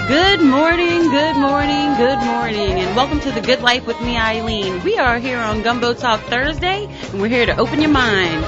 Good morning, good morning, good morning, and welcome to The Good Life with me, Eileen. We are here on Gumbo Talk Thursday, and we're here to open your mind.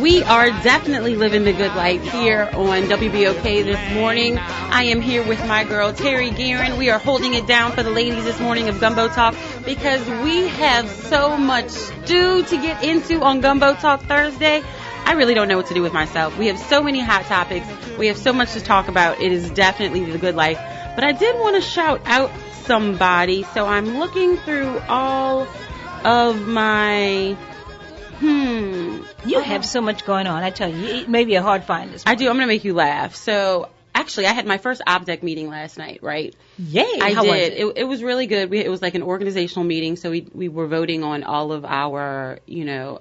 We are definitely living the good life here on WBOK this morning. I am here with my girl, Terry Guerin. We are holding it down for the ladies this morning of Gumbo Talk because we have so much stew to get into on Gumbo Talk Thursday. I really don't know what to do with myself. We have so many hot topics. We have so much to talk about. It is definitely the good life. But I did want to shout out somebody, so I'm looking through all of my... You have so much going on. I tell you, it may be a hard find this morning. I do. I'm going to make you laugh. So, actually, I had my first OBDEC meeting last night, right? Yay! How was it? It was really good. It was like an organizational meeting, so we were voting on all of our,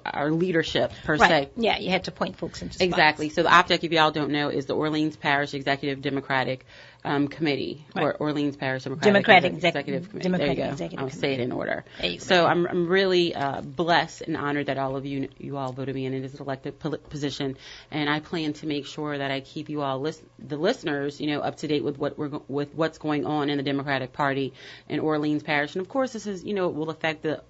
our leadership, per se. Yeah, you had to point folks into spots. Exactly. So, the OBDEC, if y'all don't know, is the Orleans Parish Executive Democratic Committee, right. Or Orleans Parish Democratic Executive Committee. There you go. I'll say it in order. So I'm really blessed and honored that all of you all voted me in. It is an elected position, and I plan to make sure that I keep you all, the listeners, up to date with what's going on in the Democratic Party in Orleans Parish. And of course, this is, it will affect the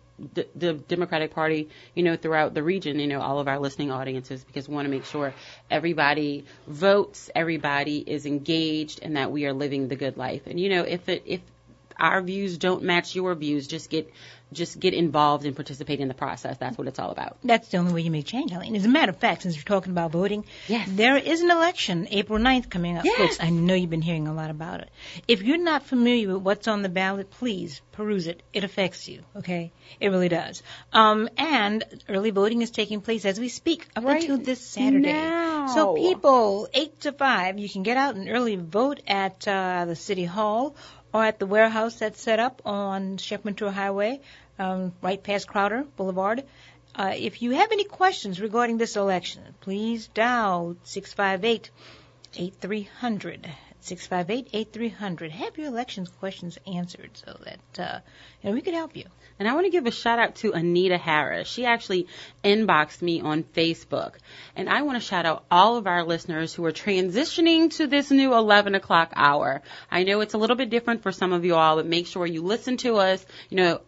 Democratic Party, throughout the region, all of our listening audiences, because we want to make sure everybody votes, everybody is engaged, and that we are living the good life. And, if our views don't match your views, just get involved and participate in the process. That's what it's all about. That's the only way you make change, Eileen. As a matter of fact, since you're talking about voting, yes, there is an election, April 9th, coming up. Yes. Folks, I know you've been hearing a lot about it. If you're not familiar with what's on the ballot, please peruse it. It affects you, okay? It really does. And early voting is taking place as we speak up until this Saturday. Now. So people, 8 to 5, you can get out and early vote at the City Hall or at the warehouse that's set up on Shepherd Highway, right past Crowder Boulevard. If you have any questions regarding this election, please dial 658-8300. 658-8300. Have your elections questions answered so that we could help you. And I want to give a shout out to Anita Harris. She actually inboxed me on Facebook. And I want to shout out all of our listeners who are transitioning to this new 11 o'clock hour. I know it's a little bit different for some of you all, but make sure you listen to us.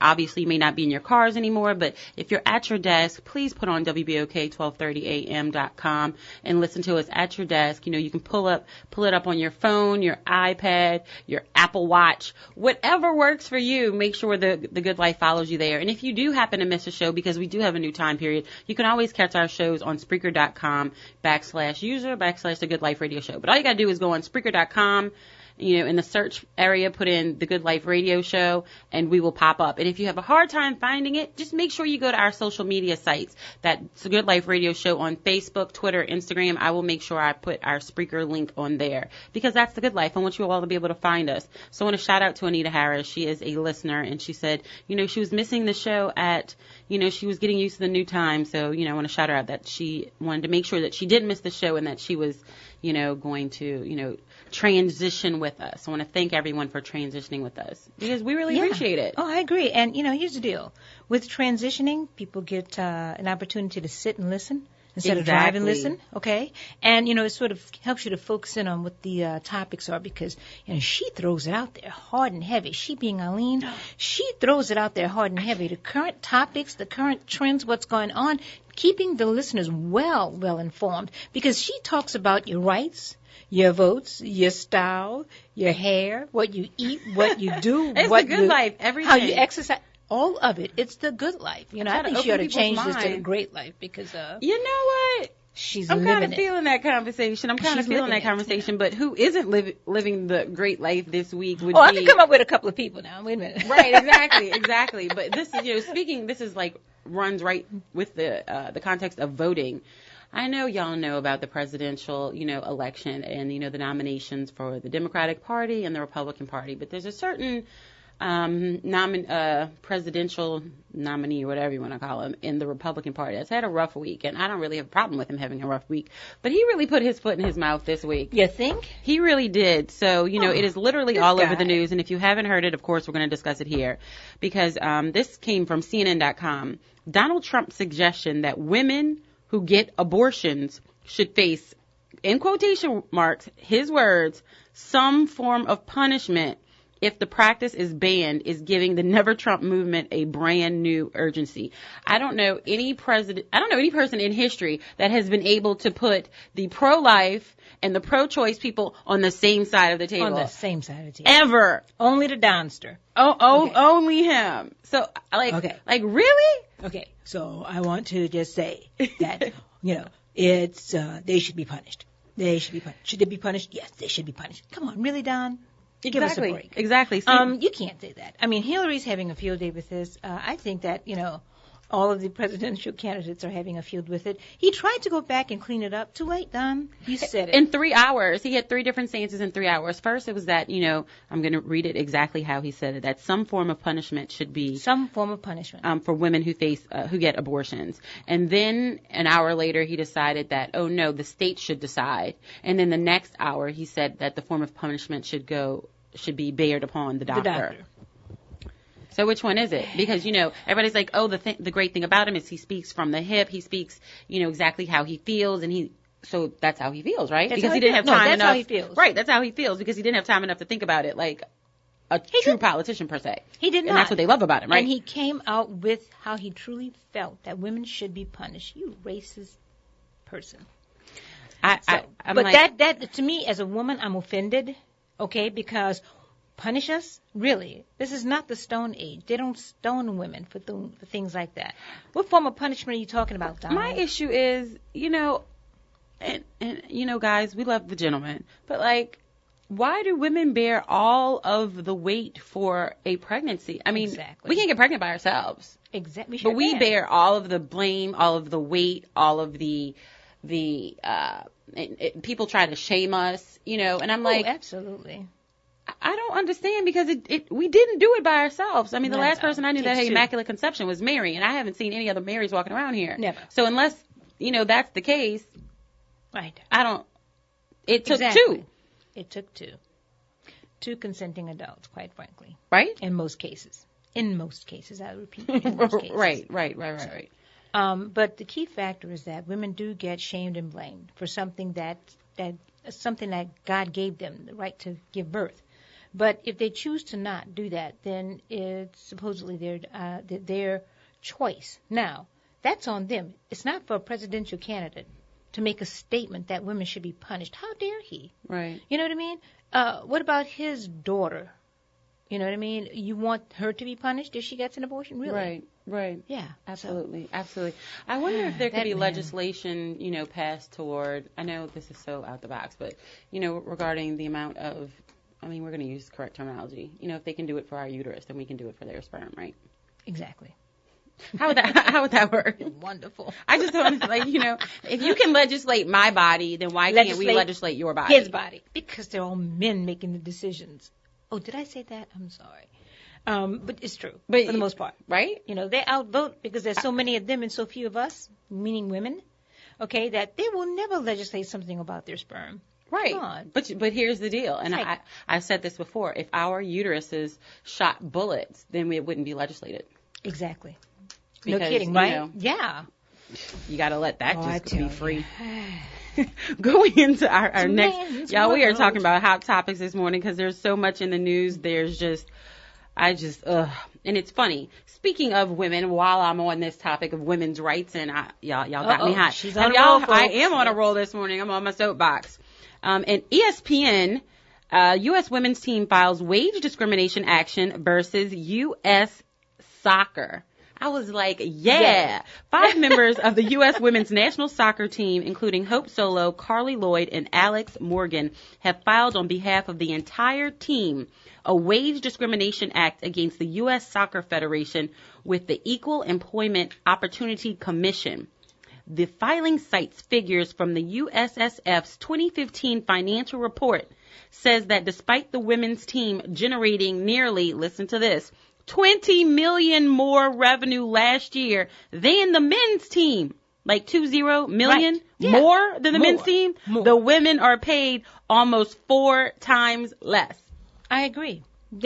Obviously you may not be in your cars anymore, but if you're at your desk, please put on WBOK1230am.com and listen to us at your desk. You can pull it up on your phone, your iPad, your Apple Watch, whatever works for you. Make sure the Good Life follows you there. And if you do happen to miss a show, because we do have a new time period, you can always catch our shows on Spreaker.com/user/The Good Life Radio Show. But all you got to do is go on Spreaker.com, in the search area, put in The Good Life Radio Show, and we will pop up. And if you have a hard time finding it, just make sure you go to our social media sites. That's The Good Life Radio Show on Facebook, Twitter, Instagram. I will make sure I put our Spreaker link on there, because that's The Good Life. I want you all to be able to find us. So I want to shout out to Anita Harris. She is a listener, and she said, she was missing the show at, she was getting used to the new time. So, I want to shout her out that she wanted to make sure that she didn't miss the show and that she was, going to, transition with us. I want to thank everyone for transitioning with us, because we really appreciate it. Oh, I agree. And, here's the deal. With transitioning, people get an opportunity to sit and listen instead of drive and listen, okay? And, it sort of helps you to focus in on what the topics are, because, she throws it out there hard and heavy. She being Eileen, she throws it out there hard and heavy. The current topics, the current trends, what's going on, keeping the listeners well informed, because she talks about your rights, your votes, your style, your hair, what you eat, what you do, it's the good life, everything. How you exercise. All of it. It's the good life. I think she ought to change this to the great life, because you know what? I'm kind of feeling that conversation. But who isn't living the great life this week would be... I can come up with a couple of people now. Wait a minute. Right, exactly. But this is, this is like runs right with the context of voting. I know y'all know about the presidential, election and, the nominations for the Democratic Party and the Republican Party, but there's a certain presidential nominee, or whatever you want to call him, in the Republican Party has had a rough week, and I don't really have a problem with him having a rough week, but he really put his foot in his mouth this week. You think? He really did. So, it is literally all over the news, and if you haven't heard it, of course, we're going to discuss it here, because this came from CNN.com. Donald Trump's suggestion that women who get abortions should face, in quotation marks, his words, some form of punishment if the practice is banned, is giving the Never Trump movement a brand new urgency. I don't know any person in history that has been able to put the pro-life and the pro-choice people on the same side of the table. On the same side of the table. Ever. Only the Donster. Okay. Only him. So, like really? Okay. So I want to just say that, it's, they should be punished. They should be punished. Should they be punished? Yes, they should be punished. Come on, really, Don? Give us a break. Exactly. You can't say that. I mean, Hillary's having a field day with this. I think that, all of the presidential candidates are having a field with it. He tried to go back and clean it up. Too late, Don. You said it. In 3 hours. He had 3 different stances in 3 hours. First, it was that, I'm going to read it exactly how he said it, that some form of punishment should be. Some form of punishment. For women who get abortions. And then an hour later, he decided that, oh, no, the state should decide. And then the next hour, he said that the form of punishment should be bared upon the doctor. So which one is it? Because, everybody's like, oh, the great thing about him is he speaks from the hip. He speaks, exactly how he feels. So that's how he feels, right? Because he didn't have time enough. That's how he feels. Right, that's how he feels because he didn't have time enough to think about it like a true politician per se. He did not. And that's what they love about him, right? And he came out with how he truly felt that women should be punished. You racist person. That to me, as a woman, I'm offended, okay, because punish us? Really? This is not the Stone Age. They don't stone women for things like that. What form of punishment are you talking about, Donald? My issue is, guys, we love the gentleman, but why do women bear all of the weight for a pregnancy? I mean, exactly. We can't get pregnant by ourselves. Exactly. But we bear all of the blame, all of the weight, all of the people try to shame us, and I'm like, absolutely. I don't understand because we didn't do it by ourselves. I mean, the last person I knew that had Immaculate Conception was Mary, and I haven't seen any other Marys walking around here. Never. So unless, that's the case, right? It took two. It took two. 2 consenting adults, quite frankly. Right? In most cases. I repeat. In most cases. Right. But the key factor is that women do get shamed and blamed for something that God gave them, the right to give birth. But if they choose to not do that, then it's supposedly their choice. Now, that's on them. It's not for a presidential candidate to make a statement that women should be punished. How dare he? Right. You know what I mean? What about his daughter? You know what I mean? You want her to be punished if she gets an abortion? Really? Right. Yeah. Absolutely. I wonder if there could be legislation, passed toward, I know this is so out the box, but, regarding the amount of, we're going to use correct terminology. If they can do it for our uterus, then we can do it for their sperm, right? Exactly. How would that work? Wonderful. I just don't, if you can legislate my body, then why can't we legislate your body? His body. Because they're all men making the decisions. Oh, did I say that? I'm sorry. But it's true, for the most part. Right? They outvote because there's so many of them and so few of us, meaning women, okay, that they will never legislate something about their sperm. Right. Come on. But here's the deal, and I've said this before. If our uteruses shot bullets, then it wouldn't be legislated. Exactly. Because, no kidding, right? Yeah. You got to let that just be free. Going into our next, y'all, we are talking about hot topics this morning because there's so much in the news. There's and it's funny. Speaking of women, while I'm on this topic of women's rights, and y'all got me hot. She's on a roll, folks. I am on a roll this morning. I'm on my soapbox. And ESPN, U.S. women's team files wage discrimination action versus U.S. soccer. I was like, yeah. 5 members of the U.S. women's national soccer team, including Hope Solo, Carly Lloyd, and Alex Morgan, have filed on behalf of the entire team a wage discrimination act against the U.S. Soccer Federation with the Equal Employment Opportunity Commission. The filing cites figures from the USSF's 2015 financial report says that despite the women's team generating nearly, listen to this, 20 million more revenue last year than the men's team, like 20 million more than the men's team, the women are paid almost 4 times less. I agree.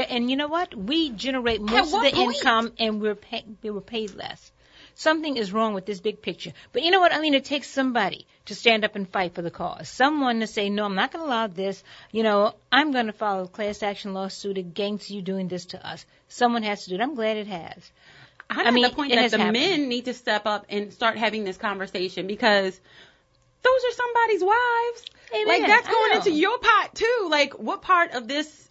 And you know what? We generate most of the income, and we were paid less. Something is wrong with this big picture. But you know what? I mean, it takes somebody to stand up and fight for the cause. Someone to say, no, I'm not going to allow this. You know, I'm going to file a class action lawsuit against you doing this to us. Someone has to do it. I'm glad it has. I'm at the point that the men need to step up and start having this conversation, because those are somebody's wives. Amen. Like, that's going into your pot, too. Like, what part of this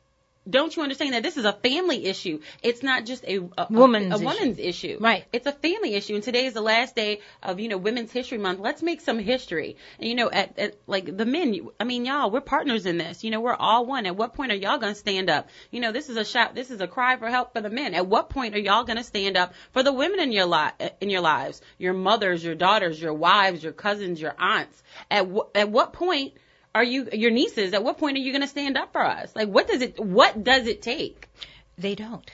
don't you understand that this is a family issue? It's not just a woman's issue. Right. It's a family issue. And today is the last day of, Women's History Month. Let's make some history. And, at like the men, y'all, we're partners in this. We're all one. At what point are y'all going to stand up? This is a shout. This is a cry for help for the men. At what point are y'all going to stand up for the women in your lives? Your mothers, your daughters, your wives, your cousins, your aunts. At what point are you, your nieces, at what point are you going to stand up for us? Like, what does it take? They don't.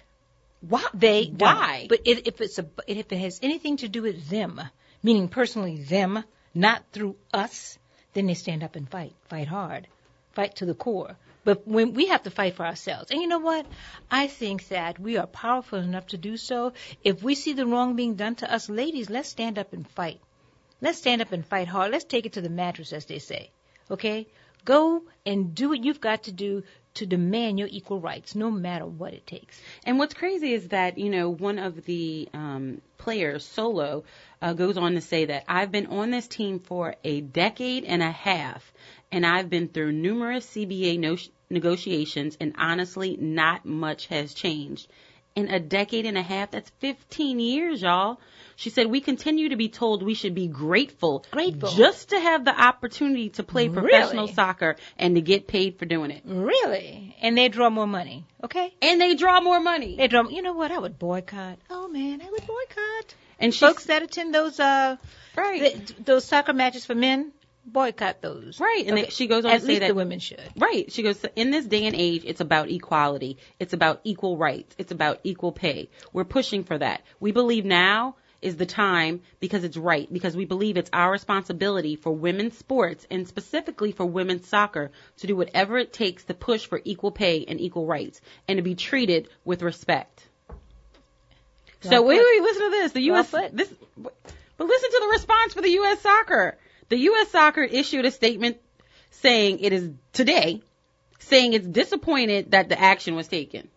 What? Why? But if it has anything to do with them, meaning personally them, not through us, then they stand up and fight hard, fight to the core. But when we have to fight for ourselves. And you know what? I think that we are powerful enough to do so. If we see the wrong being done to us, ladies, let's stand up and fight. Let's stand up and fight hard. Let's take it to the mattress, as they say. Okay? Go and do what you've got to do to demand your equal rights, no matter what it takes. And what's crazy is that, one of the players, Solo, goes on to say that I've been on this team for a decade and a half, and I've been through numerous CBA negotiations, and honestly, not much has changed. In a decade and a half, that's 15 years, y'all. She said, we continue to be told we should be grateful just to have the opportunity to play professional soccer and to get paid for doing it. Really? And they draw more money, okay? And they draw more money. You know what? I would boycott. Oh, man, I would boycott. And folks that attend those those soccer matches for men, boycott those. Right. And she goes on to say that. At least the women should. Right. She goes, in this day and age, it's about equality. It's about equal rights. It's about equal pay. We're pushing for that. We believe now is the time, because it's right, because we believe it's our responsibility for women's sports, and specifically for women's soccer, to do whatever it takes to push for equal pay and equal rights, and to be treated with respect. So wait, listen to this. But listen to the response for the U.S. Soccer. The U.S. Soccer issued a statement saying it's disappointed that the action was taken.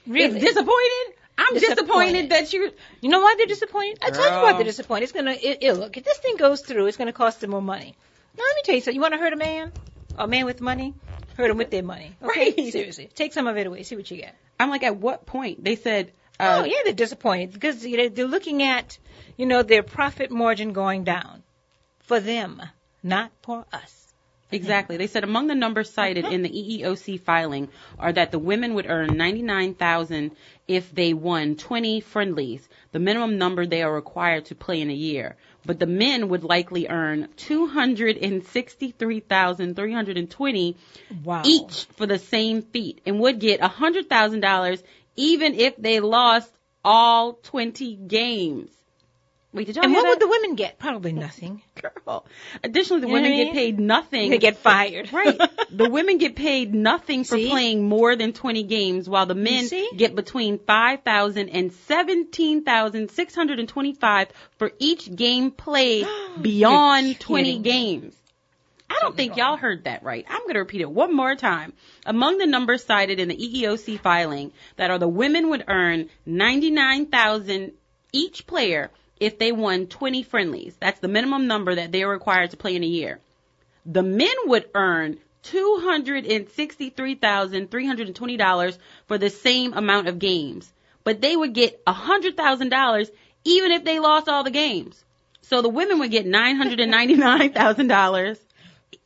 Really? It's disappointed? I'm disappointed that you know why they're disappointed? I tell you why they're disappointed. Look, if this thing goes through, it's going to cost them more money. Now, let me tell you something. You want to hurt a man? A man with money? Hurt them with their money. Okay? Right. Seriously. Take some of it away. See what you get. I'm like, at what point? They said... they're disappointed because they're looking at, their profit margin going down. For them, not for us. Exactly. They said among the numbers cited in the EEOC filing are that the women would earn $99,000 if they won 20 friendlies, the minimum number they are required to play in a year. But the men would likely earn $263,320 each for the same feat, and would get $100,000 even if they lost all 20 games. Wait, did y'all hear what that? Would the women get? Probably nothing. Girl. Additionally, the women get paid nothing. They get fired. Right. The women get paid nothing for playing more than 20 games, while the men get between $5,000 and $17,625 for each game played beyond 20 games. I don't think y'all heard that right. I'm going to repeat it one more time. Among the numbers cited in the EEOC filing that are the women would earn $99,000 each player if they won 20 friendlies. That's the minimum number that they are required to play in a year. The men would earn $263,320 for the same amount of games, but they would get $100,000 even if they lost all the games. So the women would get $999,000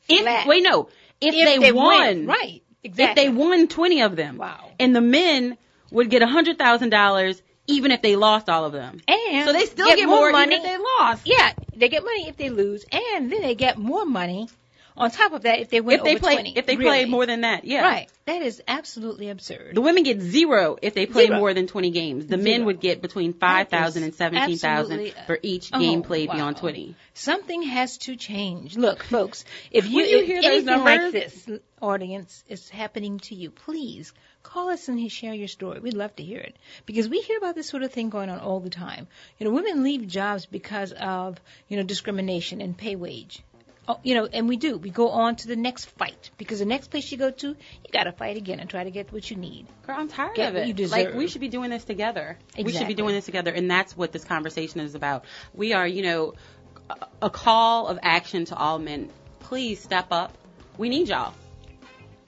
if they won. Right. Exactly. If they won 20 of them. Wow. And the men would get $100,000 even if they lost all of them. And so they still get more money if they lost. Yeah, they get money if they lose, and then they get more money On top of that, if they win over 20. If they play more than that, yeah. Right. That is absolutely absurd. The women get 0 if they play more than 20 games. The men would get between 5,000 and 17,000 for each game played beyond 20. Something has to change. Look, folks, if anything like this, audience, is happening to you, please call us and share your story. We'd love to hear it, because we hear about this sort of thing going on all the time. Women leave jobs because of, discrimination and pay wage. Oh, and we do. We go on to the next fight, because the next place you go to, you got to fight again and try to get what you need. Girl, I'm tired of it. You deserve. We should be doing this together. Exactly. We should be doing this together, and that's what this conversation is about. We are, a call of action to all men. Please step up. We need y'all.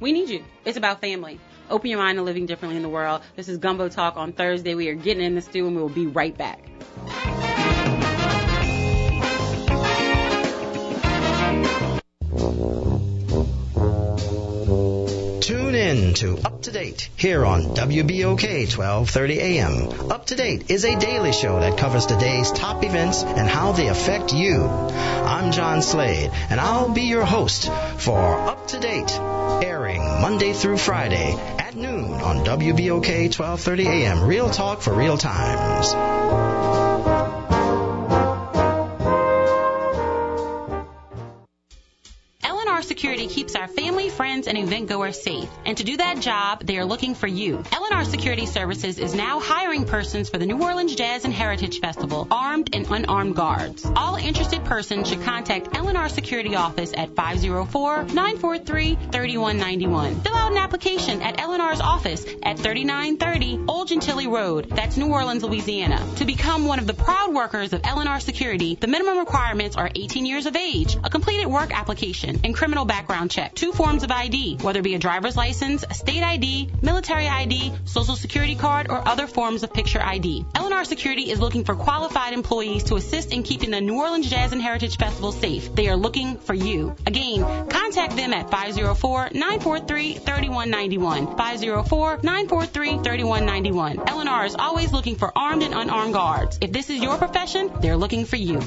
We need you. It's about family. Open your mind to living differently in the world. This is Gumbo Talk on Thursday. We are getting in the stew, and we will be right back. Tune in to Up to Date here on WBOK 1230 AM. Up to Date is a daily show that covers today's top events and how they affect you. I'm John Slade, and I'll be your host for Up to Date, airing Monday through Friday at noon on WBOK 1230 AM. Real talk for real times. Security keeps our family, friends, and event goers safe. And to do that job, they are looking for you. L&R Security Services is now hiring persons for the New Orleans Jazz and Heritage Festival, armed and unarmed guards. All interested persons should contact L&R Security Office at 504-943-3191. Fill out an application at L&R's office at 3930 Old Gentilly Road. That's New Orleans, Louisiana. To become one of the proud workers of L&R Security, the minimum requirements are 18 years of age, a completed work application, and criminal background check, 2 forms of ID, whether it be a driver's license, a state ID, military ID, social security card, or other forms of picture ID. L&R Security is looking for qualified employees to assist in keeping the New Orleans Jazz and Heritage Festival safe. They are looking for you. Again, contact them at 504-943-3191. 504-943-3191. L&R is always looking for armed and unarmed guards. If this is your profession, they're looking for you.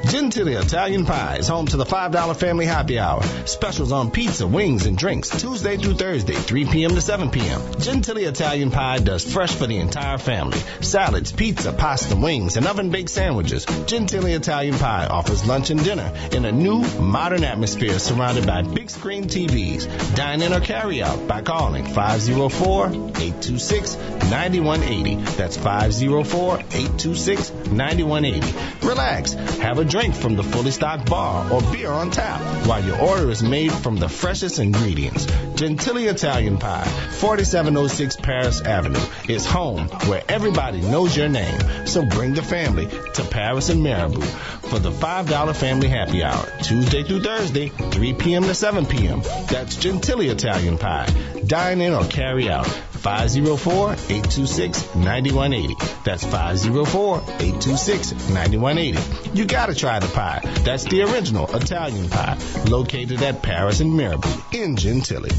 Gentilly Italian Pie is home to the $5 Family Happy Hour. Specials on pizza, wings, and drinks Tuesday through Thursday, 3 p.m. to 7 p.m. Gentilly Italian Pie does fresh for the entire family. Salads, pizza, pasta, wings, and oven-baked sandwiches. Gentilly Italian Pie offers lunch and dinner in a new, modern atmosphere surrounded by big screen TVs. Dine in or carry out by calling 504-826-9180. That's 504-826-9180. Relax. Have a drink from the fully stocked bar or beer on tap while your order is made from the freshest ingredients. Gentilly Italian Pie, 4706 Paris Avenue, is home where everybody knows your name. So bring the family to Paris and Marabout for the $5 Family Happy Hour, Tuesday through Thursday, 3 p.m. to 7 p.m. That's Gentilly Italian Pie. Dine in or carry out. 504-826-9180. That's 504-826-9180. You gotta try the pie. That's the original Italian pie, located at Paris and Marabout in Gentilly.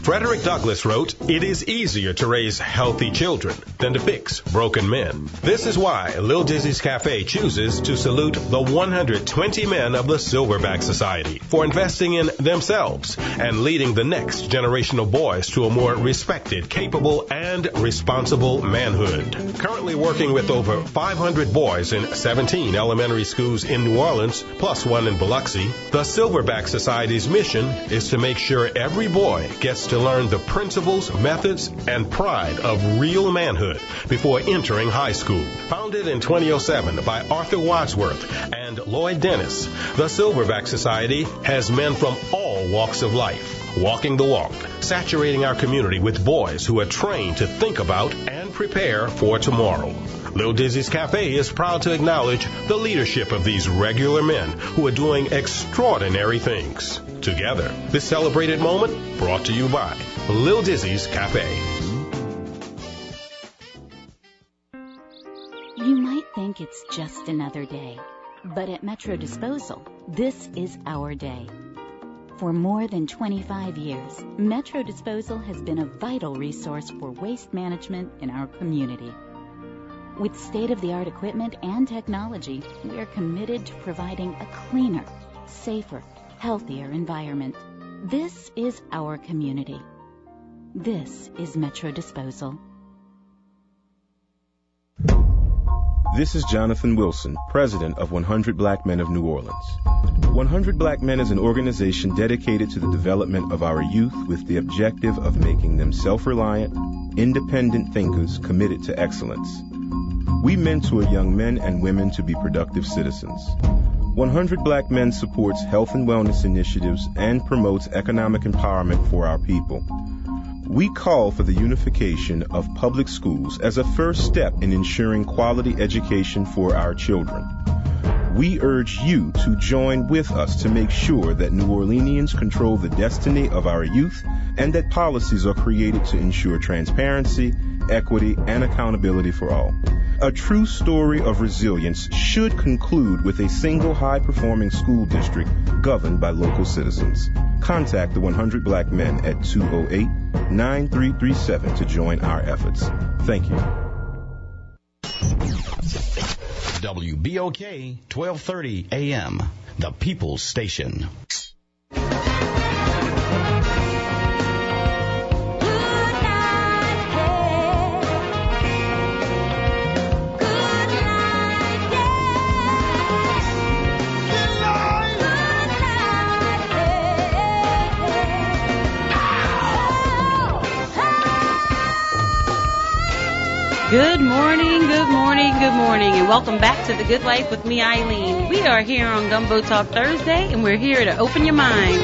Frederick Douglass wrote, "It is easier to raise healthy children than to fix broken men." This is why Lil Dizzy's Cafe chooses to salute the 120 men of the Silverback Society for investing in themselves and leading the next generation of boys to a more respected, capable, and responsible manhood. Currently working with over 500 boys in 17 elementary schools in New Orleans, plus one in Biloxi, the Silverback Society's mission is to make sure every boy gets to learn the principles, methods, and pride of real manhood before entering high school. Founded in 2007 by Arthur Wadsworth and Lloyd Dennis, the Silverback Society has men from all walks of life, walking the walk, saturating our community with boys who are trained to think about and prepare for tomorrow. Lil Dizzy's Cafe is proud to acknowledge the leadership of these regular men who are doing extraordinary things. Together, this celebrated moment brought to you by Lil Dizzy's Cafe. You might think it's just another day, but at Metro Disposal, this is our day. For more than 25 years, Metro Disposal has been a vital resource for waste management in our community. With state-of-the-art equipment and technology, we are committed to providing a cleaner, safer, healthier environment. This is our community. This is Metro Disposal. This is Jonathan Wilson, president of 100 Black Men of New Orleans. 100 Black Men is an organization dedicated to the development of our youth with the objective of making them self-reliant, independent thinkers committed to excellence. We mentor young men and women to be productive citizens. 100 Black Men supports health and wellness initiatives and promotes economic empowerment for our people. We call for the unification of public schools as a first step in ensuring quality education for our children. We urge you to join with us to make sure that New Orleanians control the destiny of our youth and that policies are created to ensure transparency, equity, and accountability for all. A true story of resilience should conclude with a single high-performing school district governed by local citizens. Contact the 100 Black Men at 208-9337 to join our efforts. Thank you. WBOK 1230 AM, the People's Station. Good morning, good morning, good morning, and welcome back to The Good Life with me, Eileen. We are here on Gumbo Talk Thursday, and we're here to open your mind.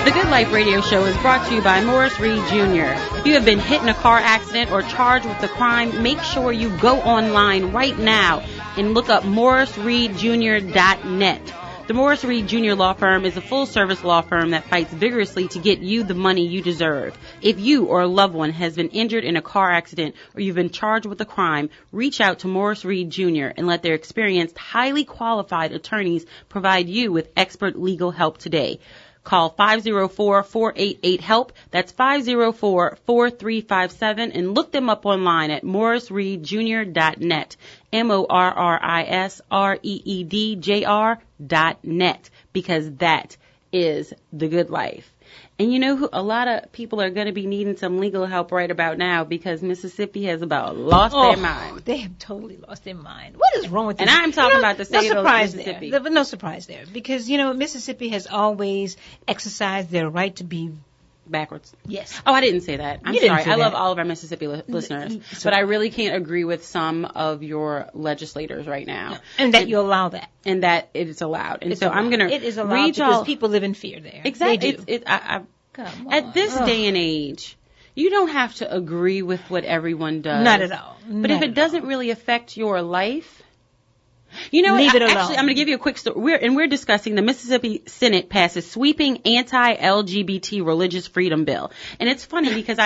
The Good Life radio show is brought to you by Morris Reed Jr. If you have been hit in a car accident or charged with a crime, make sure you go online right now and look up morrisreedjr.net. The Morris Reed Jr. Law Firm is a full-service law firm that fights vigorously to get you the money you deserve. If you or a loved one has been injured in a car accident or you've been charged with a crime, reach out to Morris Reed Jr. and let their experienced, highly qualified attorneys provide you with expert legal help today. Call 504-488-HELP. That's 504-4357, and look them up online at morrisreedjr.net. MORRISREEDJR.net, because that is the good life. And you know who? A lot of people are going to be needing some legal help right about now because Mississippi has about lost their mind. They have totally lost their mind. What is wrong with this? And I'm talking about the state of Mississippi. No surprise there. Because, Mississippi has always exercised their right to be backwards. Yes. Oh, I didn't say that. I'm sorry. I love all of our Mississippi listeners, but I really can't agree with some of your legislators right now. And that you allow that. And that it is allowed. And I'm going to It is allowed because people live in fear there. Exactly. They do. At this day and age, you don't have to agree with what everyone does. Not at all. But if it doesn't really affect your life, leave it alone. Actually, I'm going to give you a quick story. We're discussing the Mississippi Senate passes sweeping anti-LGBT religious freedom bill, and it's funny because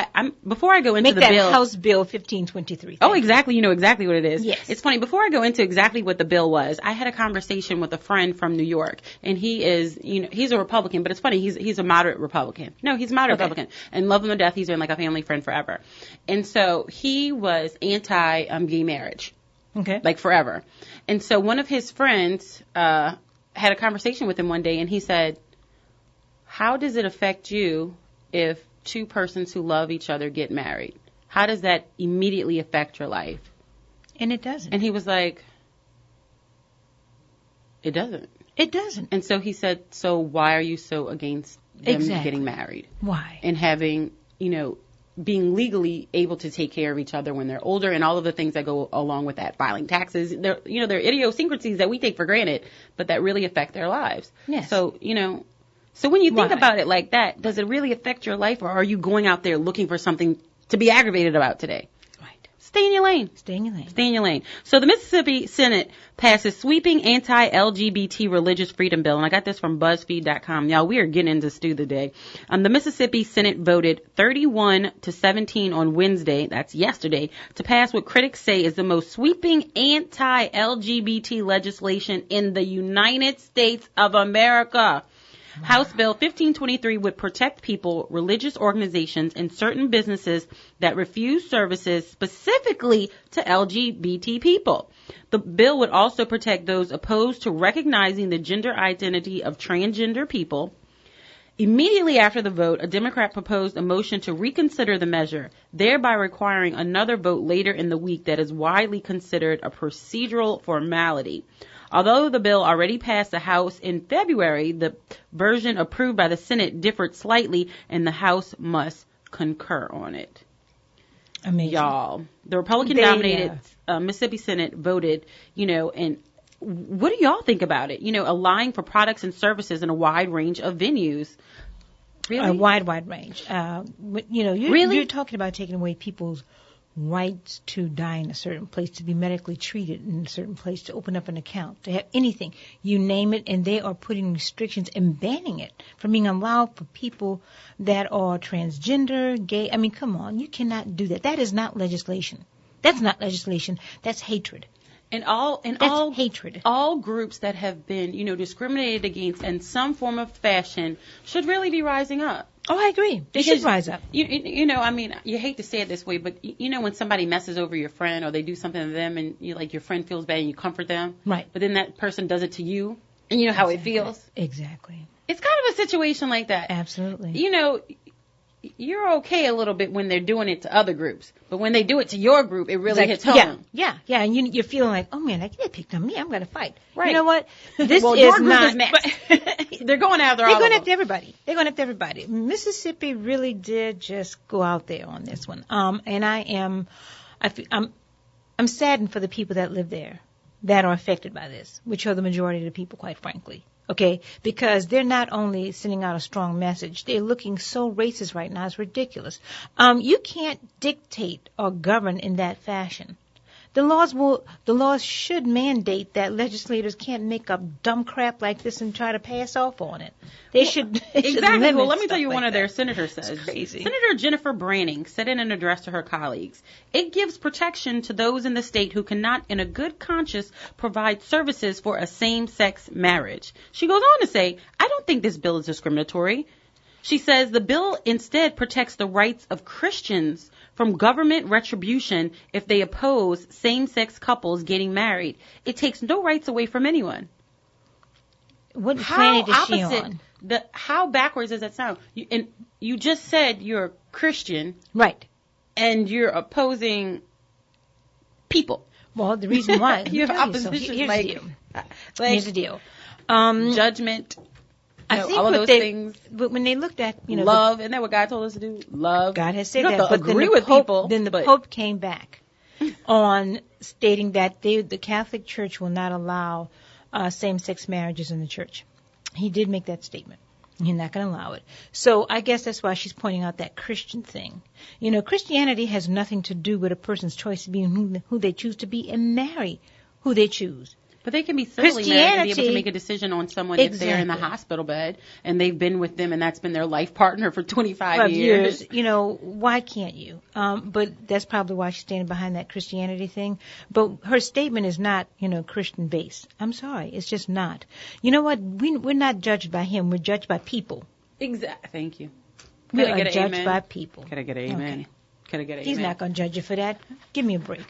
before I go into the bill, House Bill 1523. Oh, exactly. You know exactly what it is. Yes. It's funny. Before I go into exactly what the bill was, I had a conversation with a friend from New York, and he is, he's a Republican, but it's funny. He's a moderate Republican. No, he's a moderate Republican, and love him to death. He's been like a family friend forever, and so he was anti-gay marriage. Okay. Like forever. And so one of his friends had a conversation with him one day, and he said, how does it affect you if two persons who love each other get married? How does that immediately affect your life? And it doesn't. And he was like, it doesn't. It doesn't. And so he said, so why are you so against them getting married? Why? And having, being legally able to take care of each other when they're older and all of the things that go along with that, filing taxes. They're idiosyncrasies that we take for granted, but that really affect their lives. Yes. So, so when you think about it like that, does it really affect your life, or are you going out there looking for something to be aggravated about today? Right. Stay in your lane. Stay in your lane. Stay in your lane. So the Mississippi Senate passes sweeping anti-LGBT religious freedom bill. And I got this from BuzzFeed.com. Y'all, we are getting into stew today. The Mississippi Senate voted 31-17 on Wednesday, that's yesterday, to pass what critics say is the most sweeping anti-LGBT legislation in the United States of America. House Bill 1523 would protect people, religious organizations, and certain businesses that refuse services specifically to LGBT people. The bill would also protect those opposed to recognizing the gender identity of transgender people. Immediately after the vote, a Democrat proposed a motion to reconsider the measure, thereby requiring another vote later in the week that is widely considered a procedural formality. Although the bill already passed the House in February, the version approved by the Senate differed slightly, and the House must concur on it. Amazing. Y'all, the Republican-dominated Mississippi Senate voted, and what do y'all think about it? Allowing for products and services in a wide range of venues. Really? A wide range. You're talking about taking away people's rights to die in a certain place, to be medically treated in a certain place, to open up an account, to have anything. You name it, and they are putting restrictions and banning it from being allowed for people that are transgender, gay. I mean, come on. You cannot do that. That is not legislation. That's not legislation. That's hatred. And all hatred. All groups that have been, discriminated against in some form of fashion should really be rising up. Oh, I agree. They should rise up. You hate to say it this way, but when somebody messes over your friend or they do something to them and your friend feels bad and you comfort them. Right. But then that person does it to you and you know how it feels. Exactly. It's kind of a situation like that. Absolutely. You're okay a little bit when they're doing it to other groups, but when they do it to your group, it really hits home. Yeah. And you're feeling like, oh man, they picked on me. I'm going to fight. Right. You know what? This well, is your group not. Is next. They're going after all. They're going after everybody. They're going after everybody. Mississippi really did just go out there on this one. And I'm saddened for the people that live there that are affected by this, which are the majority of the people, quite frankly. Okay, because they're not only sending out a strong message, they're looking so racist right now, it's ridiculous. You can't dictate or govern in that fashion. The laws should mandate that legislators can't make up dumb crap like this and try to pass off on it. They should exactly. Well, let me tell you, one of their senators says. It's crazy. Senator Jennifer Branning said in an address to her colleagues, "It gives protection to those in the state who cannot, in a good conscience, provide services for a same-sex marriage." She goes on to say, "I don't think this bill is discriminatory." She says the bill instead protects the rights of Christians from government retribution if they oppose same-sex couples getting married. It takes no rights away from anyone. What planet is she on? How backwards does that sound? You just said you're a Christian. Right. And you're opposing people. Well, the reason why. you have opposition. Here's the deal. Judgment. I think all of those things. But when they looked at, love, isn't that what God told us to do? Love. God has said that. But agree with people. Then the Pope came back on stating that the Catholic Church will not allow same-sex marriages in the church. He did make that statement. He's not going to allow it. So I guess that's why she's pointing out that Christian thing. Christianity has nothing to do with a person's choice of being who they choose to be and marry who they choose. But they can be civilly married and be able to make a decision on someone if they're in the hospital bed and they've been with them and that's been their life partner for 25 years. Why can't you? But that's probably why she's standing behind that Christianity thing. But her statement is not, Christian based. I'm sorry. It's just not. You know what? We're not judged by him. We're judged by people. Exactly. Thank you. We are judged by people. Can I get an amen? Okay. Can I get an He's amen? not going to judge you for that. Give me a break.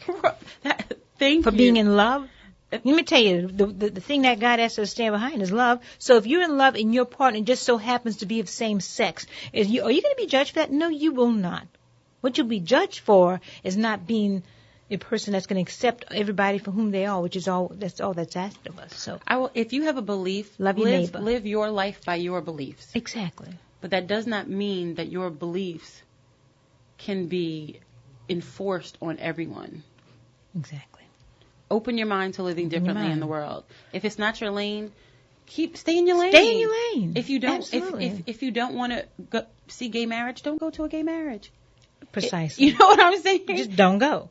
Thank you. For being in love. Let me tell you, the thing that God has to stand behind is love. So if you're in love and your partner just so happens to be of same sex, are you going to be judged for that? No, you will not. What you'll be judged for is not being a person that's going to accept everybody for whom they are, which is all that's asked of us. So if you have a belief, love your neighbor. Live your life by your beliefs. Exactly. But that does not mean that your beliefs can be enforced on everyone. Exactly. Open your mind to living differently in the world. If it's not your lane, stay in your lane. Stay in your lane. If you don't, Absolutely. if you don't want to see gay marriage, don't go to a gay marriage. Precisely. You know what I'm saying? Just don't go.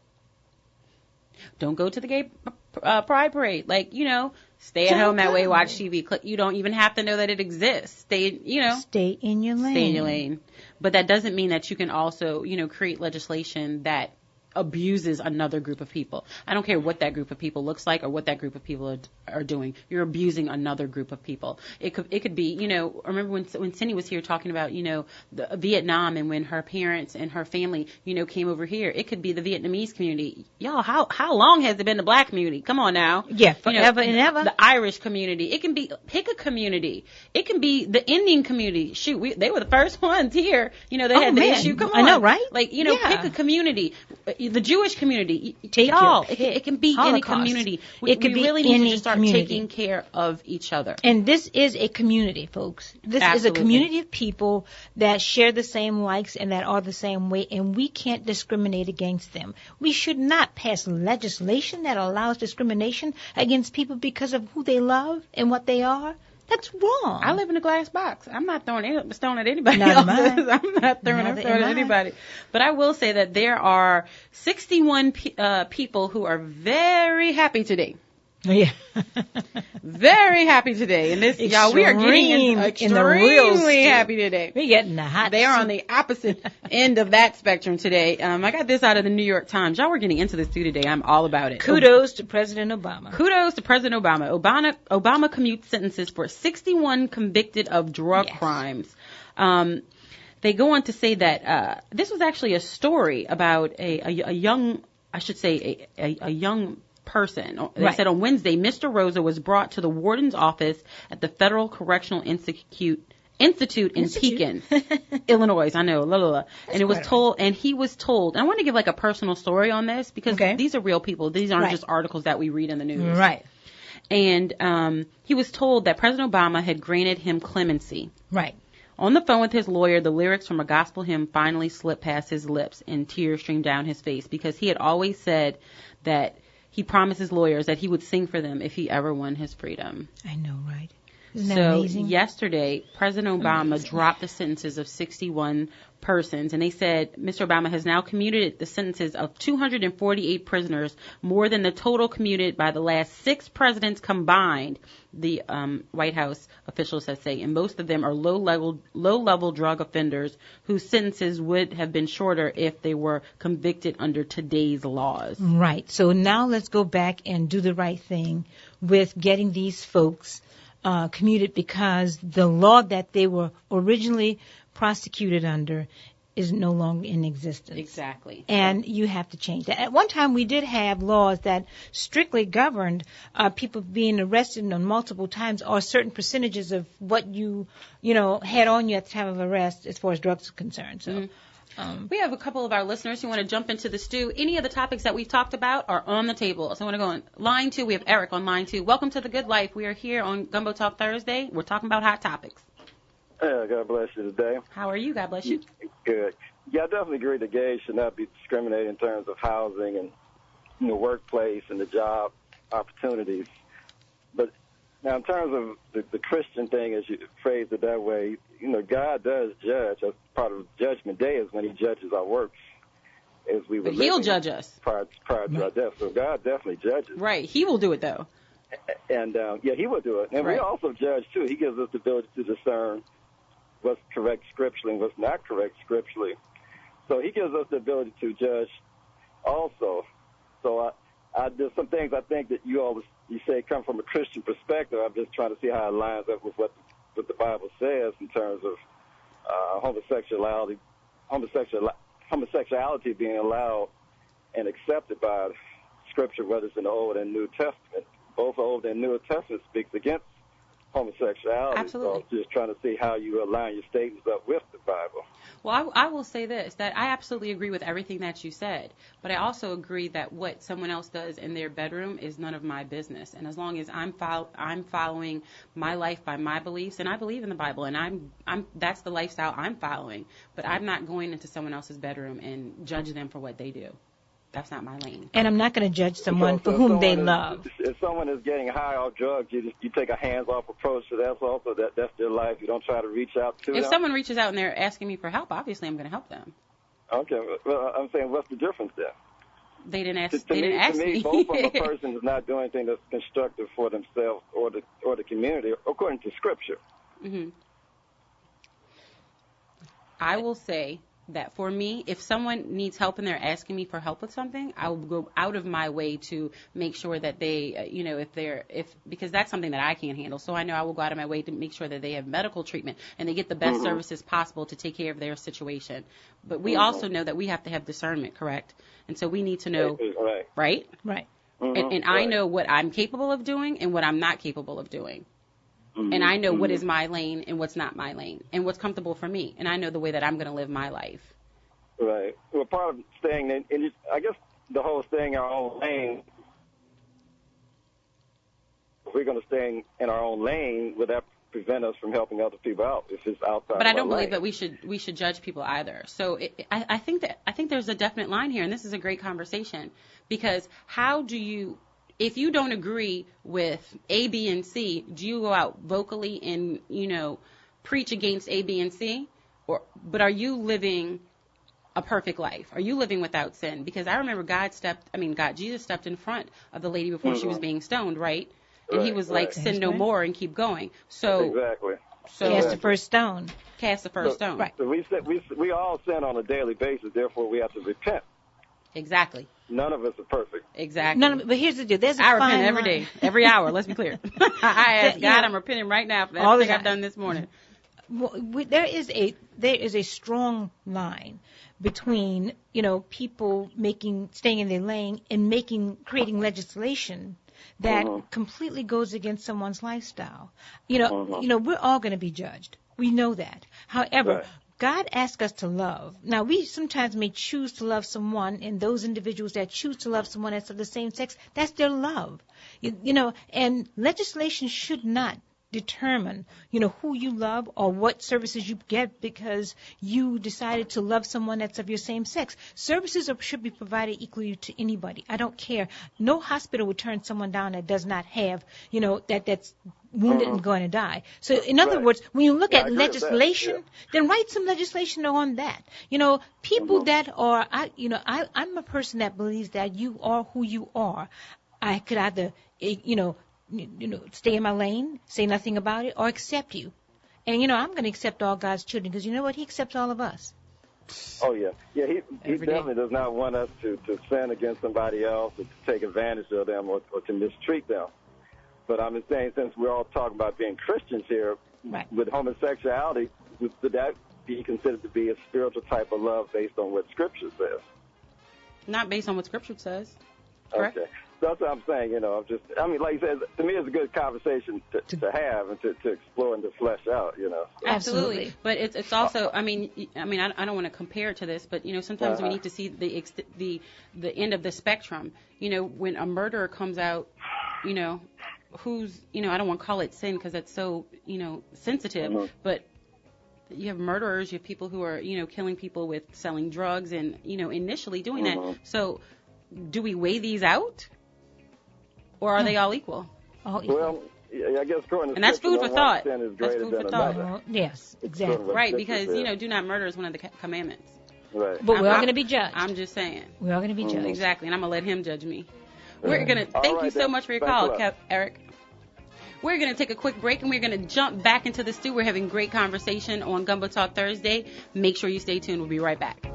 don't go to the gay pride parade. Like, you know, stay at home that way, watch TV. You don't even have to know that it exists. Stay in your lane. Stay in your lane. But that doesn't mean that you can also, you know, create legislation that abuses another group of people. I don't care what that group of people looks like or what that group of people are doing. You're abusing another group of people. It could be, you know, remember when Cindy was here talking about, you know, Vietnam and when her parents and her family, you know, came over here. It could be the Vietnamese community. Y'all, how long has it been the black community? Come on now. Yeah, forever and ever. The Irish community. It can be, pick a community. It can be the Indian community. Shoot, they were the first ones here. You know, they had the issue. Come on. I know, right? Like, you know, pick a community. The Jewish community, it can be Holocaust. Any community. It could be really any need to start community. taking care of each other. And this is a community, folks. This is a community of people that share the same likes and that are the same way, and we can't discriminate against them. We should not pass legislation that allows discrimination against people because of who they love and what they are. That's wrong. I live in a glass box. I'm not throwing a stone at anybody else. I'm not throwing a stone at anybody. But I will say that there are 61 people who are very happy today. Yeah. Very happy today. And this, y'all, we are getting extremely happy today. We're getting the hot. They are on the opposite end of that spectrum today. I got this out of the New York Times. Y'all, we're getting into this too today. I'm all about it. Kudos to President Obama. Kudos to President Obama. Obama commutes sentences for 61 convicted of drug crimes. They go on to say that this was actually a story about a young, I should say, a young person. They said on Wednesday, Mr. Rosa was brought to the warden's office at the Federal Correctional Institute in Pekin, Illinois. I know, and it was told, and he was told. And I want to give like a personal story on this because these are real people. These aren't just articles that we read in the news. Right. And he was told that President Obama had granted him clemency. Right. On the phone with his lawyer, the lyrics from a gospel hymn finally slipped past his lips and tears streamed down his face because he had always said that he promised his lawyers that he would sing for them if he ever won his freedom. I know, right? Isn't that amazing? Yesterday, President Obama dropped the sentences of 61 persons, and they said Mr. Obama has now commuted the sentences of 248 prisoners, more than the total commuted by the last 6 presidents combined, the White House officials have said, and most of them are low-level drug offenders whose sentences would have been shorter if they were convicted under today's laws. Right. So now let's go back and do the right thing with getting these folks commuted because the law that they were originally prosecuted under is no longer in existence. Exactly. And you have to change that. At one time, we did have laws that strictly governed people being arrested on multiple times or certain percentages of what you had on you at the time of arrest as far as drugs are concerned. So. We have a couple of our listeners who want to jump into the stew. Any of the topics that we've talked about are on the table. So I want to go on line 2. We have Eric on line 2. Welcome to The Good Life. We are here on Gumbo Talk Thursday. We're talking about hot topics. God bless you today. How are you? God bless you. Good. Yeah, I definitely agree that gays should not be discriminated in terms of housing and the workplace and the job opportunities. But now in terms of the Christian thing, as you phrased it that way, God does judge. As part of Judgment Day is when he judges our works. As we were He'll judge us. Prior to our death. So God definitely judges. Right. He will do it, though. And, he will do it. And we also judge, too. He gives us the ability to discern what's correct scripturally and what's not correct scripturally. So he gives us the ability to judge also. So there's some things I think that you say come from a Christian perspective. I'm just trying to see how it lines up with what the Bible says in terms of homosexuality being allowed and accepted by Scripture, whether it's in the Old and New Testament. Both Old and New Testament speaks against homosexuality. Absolutely. So I'm just trying to see how you align your statements up with the Bible. Well, I will say this, that I absolutely agree with everything that you said, but I also agree that what someone else does in their bedroom is none of my business. And as long as I'm following my life by my beliefs, and I believe in the Bible, and that's the lifestyle I'm following, but I'm not going into someone else's bedroom and judge them for what they do. That's not my lane. And I'm not going to judge someone for whom they love. If someone is getting high off drugs, you take a hands-off approach to that. Also, that's their life. You don't try to reach out to them. If someone reaches out and they're asking me for help, obviously I'm going to help them. Okay. Well, I'm saying, what's the difference there? They didn't ask. To me, both of a person is not doing anything that's constructive for themselves or the community, according to Scripture. Mm-hmm. I will say that for me, if someone needs help and they're asking me for help with something, I will go out of my way to make sure that they, because that's something that I can't handle. So I know I will go out of my way to make sure that they have medical treatment and they get the best services possible to take care of their situation. But we also know that we have to have discernment, correct? And so we need to know, right? Right. And I know what I'm capable of doing and what I'm not capable of doing. And I know what is my lane and what's not my lane and what's comfortable for me. And I know the way that I'm going to live my life. Right. Well, part of staying in, I guess the whole staying in our own lane, if we're going to stay in our own lane, would that prevent us from helping other people out if it's outside But I don't believe lane? that we should judge people either. So I think there's a definite line here, and this is a great conversation, because how do you... If you don't agree with A, B, and C, do you go out vocally and, preach against A, B, and C? But are you living a perfect life? Are you living without sin? Because I remember Jesus stepped in front of the lady before she was being stoned, right? And he was like, sin no more and keep going. So exactly. So cast the first stone. Cast the first stone. Right. So we all sin on a daily basis, therefore we have to repent. Exactly. None of us are perfect. Exactly. But here's the deal. There's a I fine repent every day, every hour. Let's be clear. I ask God, I'm repenting right now for everything I've done this morning. Well, there is a strong line between people staying in their lane and creating legislation that completely goes against someone's lifestyle. We're all going to be judged. We know that. However, God asks us to love. Now, we sometimes may choose to love someone, and those individuals that choose to love someone that's of the same sex, that's their love. And legislation should not determine, who you love or what services you get because you decided to love someone that's of your same sex. Services should be provided equally to anybody. I don't care. No hospital would turn someone down that does not have, that's wounded and going to die. So, in other words, when you look at legislation, then write some legislation on that. People that are, I'm a person that believes that you are who you are. I could either, stay in my lane, say nothing about it, or accept you. And, I'm going to accept all God's children because you know what? He accepts all of us. Oh, yeah. Yeah, he definitely does not want us to sin against somebody else or to take advantage of them or to mistreat them. But I'm just saying, since we're all talking about being Christians here, with homosexuality, would that be considered to be a spiritual type of love based on what Scripture says? Not based on what Scripture says. Correct? Okay. That's what I'm saying, like you said, to me it's a good conversation to have and to explore and to flesh out, So. Absolutely. But it's also, I don't want to compare it to this, but, sometimes we need to see the end of the spectrum. When a murderer comes out, who's, I don't want to call it sin because that's so, sensitive, but you have murderers, you have people who are, killing people with selling drugs and, initially doing that. So do we weigh these out? Or are they all equal? All equal. Well, I guess according to and that's food for thought. Sin is greater than another. Yes, exactly. Right, because, do not murder is one of the commandments. Right. But we're all going to be judged. I'm just saying. We're all going to be judged. Exactly, and I'm going to let him judge me. We're going to thank you so much for your call, Eric. We're going to take a quick break, and we're going to jump back into the stew. We're having great conversation on Gumbo Talk Thursday. Make sure you stay tuned. We'll be right back.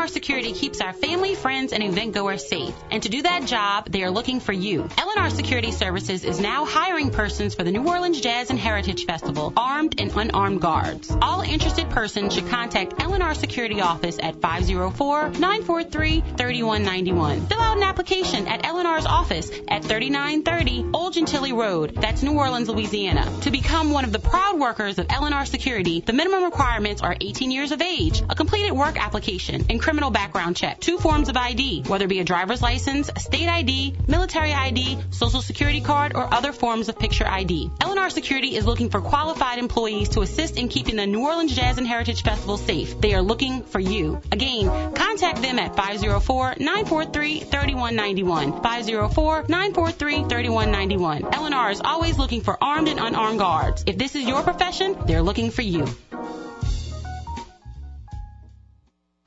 Security keeps our family, friends, and event goers safe. And to do that job, they are looking for you. L&R Security Services is now hiring persons for the New Orleans Jazz and Heritage Festival, armed and unarmed guards. All interested persons should contact L&R Security Office at 504-943-3191. Fill out an application at L&R's office at 3930 Old Gentilly Road. That's New Orleans, Louisiana. To become one of the proud workers of L&R Security, the minimum requirements are 18 years of age, a completed work application, and criminal background background check, 2 forms of ID, whether it be a driver's license, state ID, military ID, social security card, or other forms of picture ID. L&R Security is looking for qualified employees to assist in keeping the New Orleans Jazz and Heritage Festival safe. They are looking for you. Again, contact them at 504-943-3191. 504-943-3191. L&R is always looking for armed and unarmed guards. If this is your profession, they're looking for you.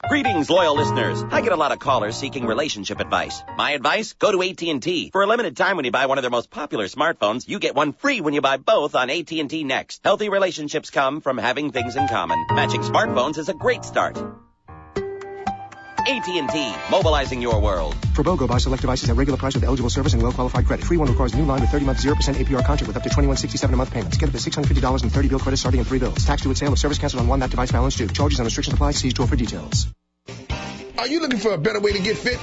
Greetings, loyal listeners. I get a lot of callers seeking relationship advice. My advice? Go to AT&T. For a limited time when you buy one of their most popular smartphones, you get one free when you buy both on AT&T Next. Healthy relationships come from having things in common. Matching smartphones is a great start. AT&T, mobilizing your world. For BOGO, buy select devices at regular price with eligible service and well-qualified credit. Free one requires a new line with 30-month 0% APR contract with up to $21.67 a month payments. Get up to $650 in 30-bill credit starting in 3 bills. Tax due at sale of service canceled on one, that device balance due. Charges and restrictions apply. See store for details. Are you looking for a better way to get fit?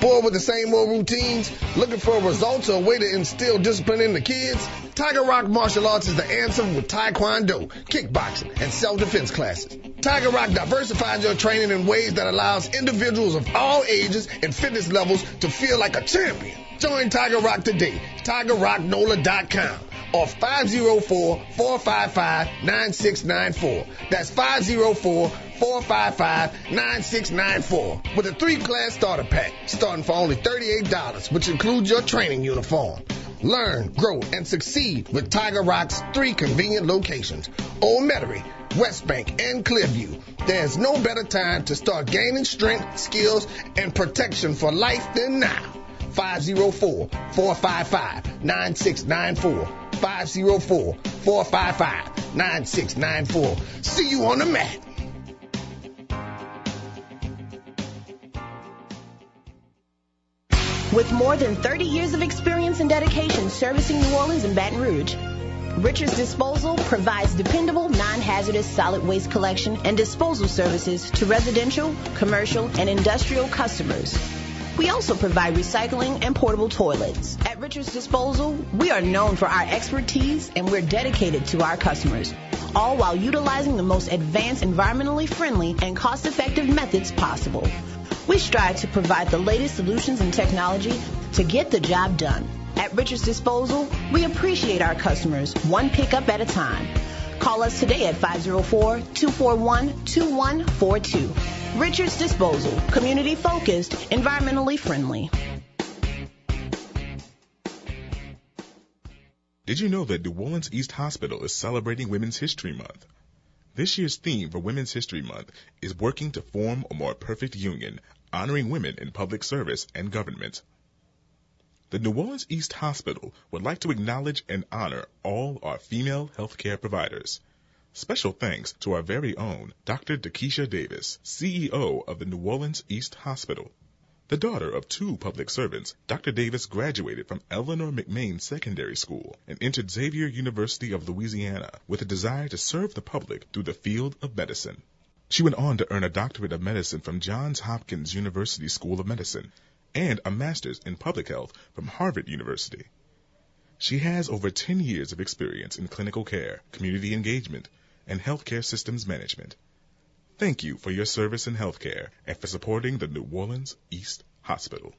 Bored with the same old routines? Looking for results or a way to instill discipline in the kids? Tiger Rock Martial Arts is the answer with Taekwondo, kickboxing, and self-defense classes. Tiger Rock diversifies your training in ways that allows individuals of all ages and fitness levels to feel like a champion. Join Tiger Rock today. TigerRockNola.com or 504-455-9694. That's 504-455-9694 with a 3-class starter pack starting for only $38, which includes your training uniform. Learn, grow, and succeed with Tiger Rock's 3 convenient locations: Old Metairie, West Bank, and Clearview. There's no better time to start gaining strength, skills, and protection for life than now. 504-455-9694. 504-455-9694. See you on the mat. With more than 30 years of experience and dedication servicing New Orleans and Baton Rouge, Richards Disposal provides dependable, non-hazardous solid waste collection and disposal services to residential, commercial, and industrial customers. We also provide recycling and portable toilets. At Richards Disposal, we are known for our expertise and we're dedicated to our customers, all while utilizing the most advanced, environmentally friendly, and cost-effective methods possible. We strive to provide the latest solutions and technology to get the job done. At Richards Disposal, we appreciate our customers, one pickup at a time. Call us today at 504-241-2142. Richards Disposal, community-focused, environmentally friendly. Did you know that New Orleans East Hospital is celebrating Women's History Month? This year's theme for Women's History Month is working to form a more perfect union, honoring women in public service and government. The New Orleans East Hospital would like to acknowledge and honor all our female healthcare providers. Special thanks to our very own Dr. Dakisha Davis, CEO of the New Orleans East Hospital. The daughter of 2 public servants, Dr. Davis graduated from Eleanor McMain Secondary School and entered Xavier University of Louisiana with a desire to serve the public through the field of medicine. She went on to earn a doctorate of medicine from Johns Hopkins University School of Medicine and a master's in public health from Harvard University. She has over 10 years of experience in clinical care, community engagement, and healthcare systems management. Thank you for your service in healthcare and for supporting the New Orleans East Hospital.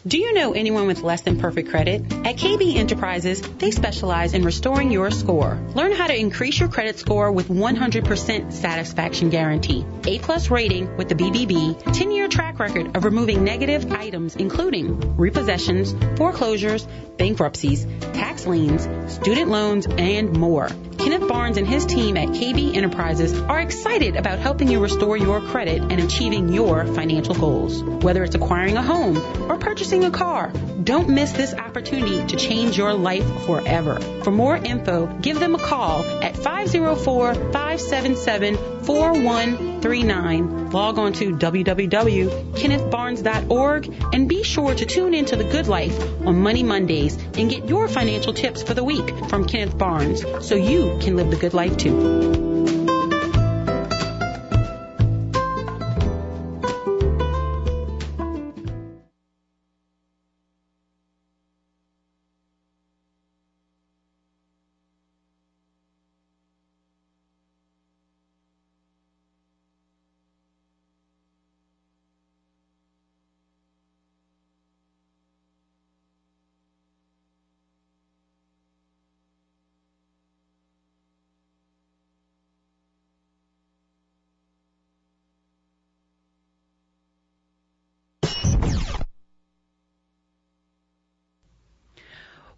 Do you know anyone with less than perfect credit? At KB Enterprises, they specialize in restoring your score. Learn how to increase your credit score with 100% satisfaction guarantee. A+ rating with the BBB, 10-year track record of removing negative items including repossessions, foreclosures, bankruptcies, tax liens, student loans, and more. Kenneth Barnes and his team at KB Enterprises are excited about helping you restore your credit and achieving your financial goals. Whether it's acquiring a home or purchasing a car, don't miss this opportunity to change your life forever. For more info, give them a call at 504-577-4139. Log on to www.kennethbarnes.org and be sure to tune in to The Good Life on Money Mondays and get your financial tips for the week from Kenneth Barnes so you can live the good life too.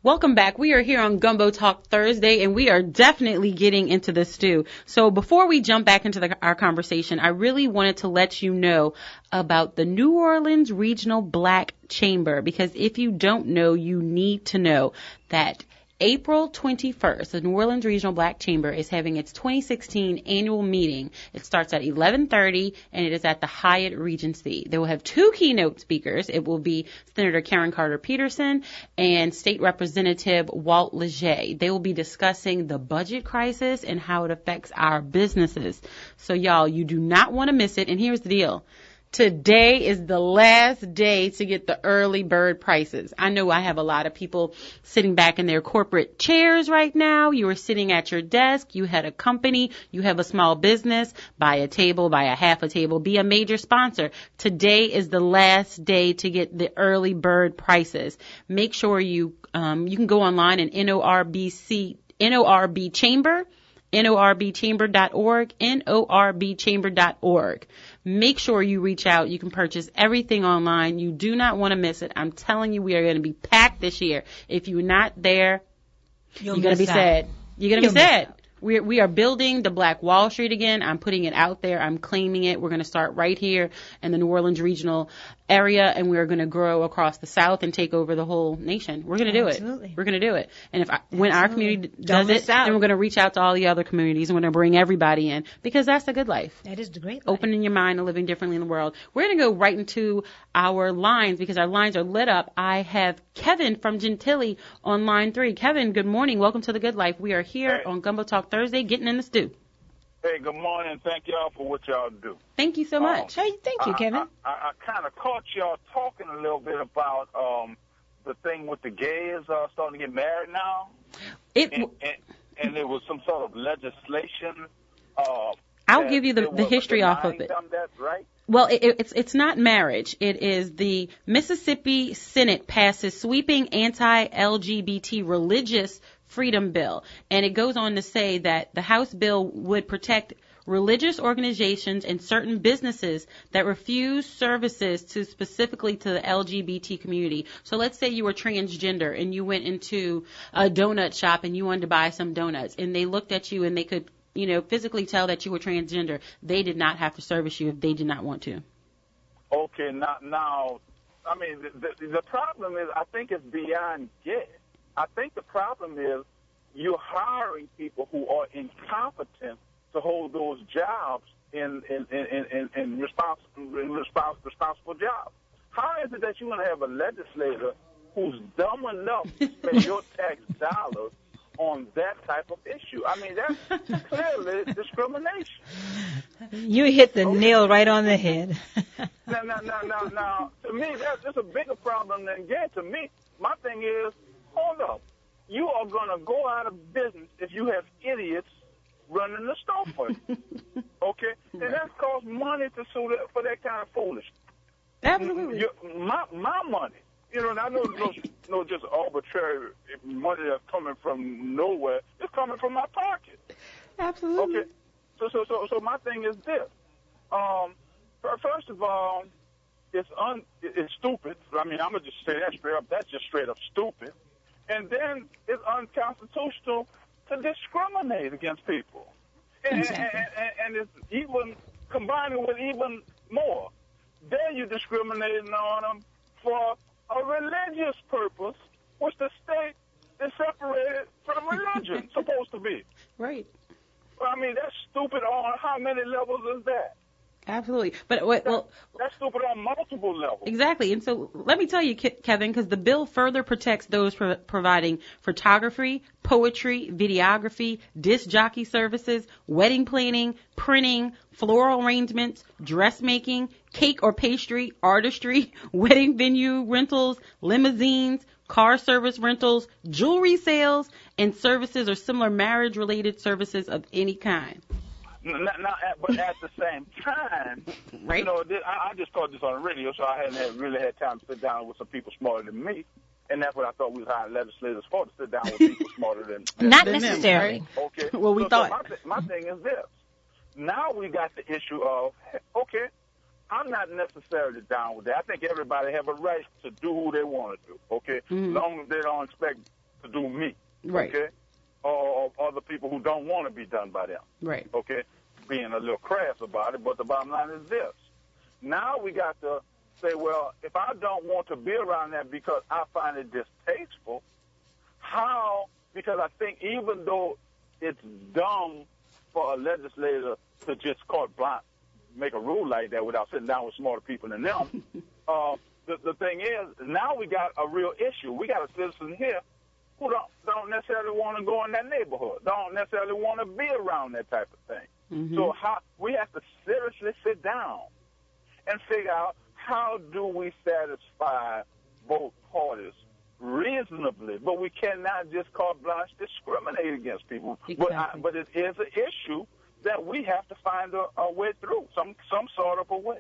Welcome back. We are here on Gumbo Talk Thursday, and we are definitely getting into the stew. So before we jump back into our conversation, I really wanted to let you know about the New Orleans Regional Black Chamber, because if you don't know, you need to know that April 21st, the New Orleans Regional Black Chamber is having its 2016 annual meeting. It starts at 11:30, and it is at the Hyatt Regency. They will have 2 keynote speakers. It will be Senator Karen Carter Peterson and State Representative Walt Leger. They will be discussing the budget crisis and how it affects our businesses. So, y'all, you do not want to miss it. And here's the deal. Today is the last day to get the early bird prices. I know I have a lot of people sitting back in their corporate chairs right now. You are sitting at your desk. You had a company. You have a small business. Buy a table, buy a half a table, be a major sponsor. Today is the last day to get the early bird prices. Make sure you can go online and NORBchamber.org, NORBchamber.org. Make sure you reach out. You can purchase everything online. You do not want to miss it. I'm telling you, we are going to be packed this year. If you're not there, you're going to be sad. You're going to be sad. We are building the Black Wall Street again. I'm putting it out there. I'm claiming it. We're going to start right here in the New Orleans regional area, and we're going to grow across the South and take over the whole nation. We're going to do it. We're going to do it. And when our community does it, then we're going to reach out to all the other communities, and we're going to bring everybody in, because that's the good life. That is the great life. Opening your mind and living differently in the world. We're going to go right into our lines, because our lines are lit up. I have Kevin from Gentilly on line 3. Kevin, good morning. Welcome to the Good Life. We are here on Gumbo Talk Thursday, getting in the stew. Hey, good morning. Thank y'all for what y'all do. Thank you so much. Hey, thank you, Kevin. I kind of caught y'all talking a little bit about the thing with the gays starting to get married now. And there was some sort of legislation. I'll give you the history off of it. That, right? Well, it's not marriage. It is the Mississippi Senate passes sweeping anti-LGBT religious freedom bill. And it goes on to say that the House bill would protect religious organizations and certain businesses that refuse services specifically to the LGBT community. So let's say you were transgender and you went into a donut shop and you wanted to buy some donuts, and they looked at you and they could, physically tell that you were transgender. They did not have to service you if they did not want to. Okay, now, I mean, the problem is, I think it's beyond gay. I think the problem is you're hiring people who are incompetent to hold those jobs in responsible jobs. How is it that you're going to have a legislator who's dumb enough to spend your tax dollars on that type of issue? I mean, that's clearly discrimination. You hit the nail right on the head. Now, to me, that's a bigger problem than gay. To me, my thing is, hold up. You are going to go out of business if you have idiots running the store for you. Okay? And that costs money to sue for that kind of foolishness. Absolutely. My money. I know no just arbitrary money that's coming from nowhere. It's coming from my pocket. Absolutely. Okay? So my thing is this. First of all, it's stupid. I mean, I'm going to just say that straight up. That's just straight up stupid. And then it's unconstitutional to discriminate against people. And it's even combining with even more. Then you're discriminating on them for a religious purpose, which the state is separated from religion, supposed to be. Right. I mean, that's stupid on how many levels is that? Absolutely. But that's stupid on multiple levels. Exactly. And so let me tell you, Kevin, because the bill further protects those providing photography, poetry, videography, disc jockey services, wedding planning, printing, floral arrangements, dressmaking, cake or pastry, artistry, wedding venue rentals, limousines, car service rentals, jewelry sales, and services or similar marriage-related services of any kind. But at the same time, right? I just thought this on the radio, so I hadn't really had time to sit down with some people smarter than me, and that's what I thought we was hiring legislators for, to sit down with people smarter than Not necessarily. Them, right? Okay. Well, we thought. So my thing is this. Now we got the issue of, okay, I'm not necessarily down with that. I think everybody have a right to do who they want to do, okay? As long as they don't expect to do me. Right. Okay? Or other people who don't want to be done by them. Right. Okay? Being a little crass about it, but the bottom line is this. Now we got to say, well, if I don't want to be around that because I find it distasteful, how? Because I think even though it's dumb for a legislator to just carte blanche make a rule like that without sitting down with smarter people than them, the thing is, now we got a real issue. We got a citizen here who don't necessarily want to go in that neighborhood, don't necessarily want to be around that type of thing. Mm-hmm. So we have to seriously sit down and figure out how do we satisfy both parties reasonably, but we cannot just carte blanche discriminate against people. Exactly. But it is an issue that we have to find a way through, some sort of a way.